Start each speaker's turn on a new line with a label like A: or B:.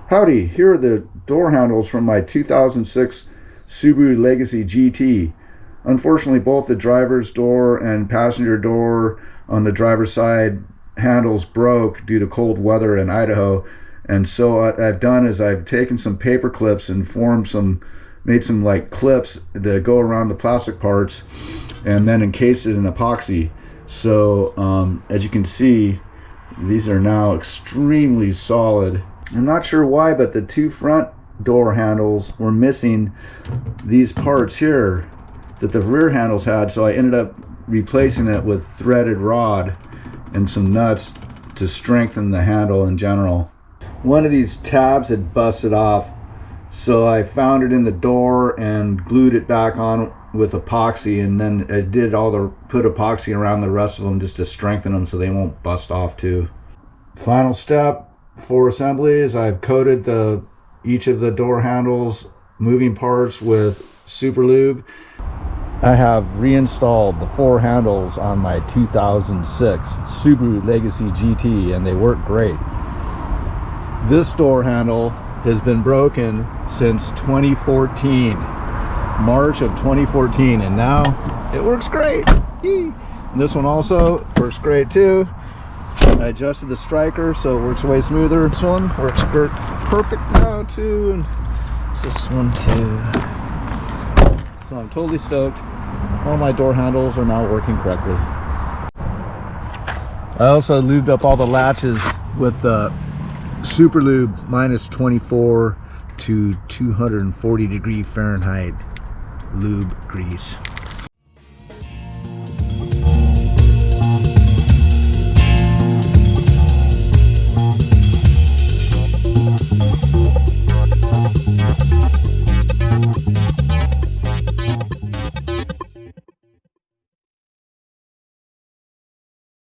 A: Howdy, here are the door handles from my 2006 Subaru Legacy GT. Unfortunately, both the driver's door and passenger door on the driver's side handles broke due to cold weather in Idaho. And so what I've done is I've taken some paper clips and made some like clips that go around the plastic parts and then encased it in epoxy. So as you can see, these are now extremely solid. I'm not sure why, but the two front door handles were missing these parts here that the rear handles had, so I ended up replacing it with threaded rod and some nuts to strengthen the handle in general. One of these tabs had busted off, so I found it in the door and glued it back on with epoxy, and then I put epoxy around the rest of them just to strengthen them so they won't bust off too. Final step for assembly is I've coated each of the door handles moving parts with SuperLube. I have reinstalled the 4 handles on my 2006 Subaru Legacy GT and they work great. This door handle has been broken since 2014, March of 2014, and now it works great. And this one also works great too. I adjusted the striker so it works way smoother. This one works perfect now too, and this one too. So I'm totally stoked. All my door handles are now working correctly. I also lubed up all the latches with SuperLube minus 24 to 240 degree Fahrenheit lube grease.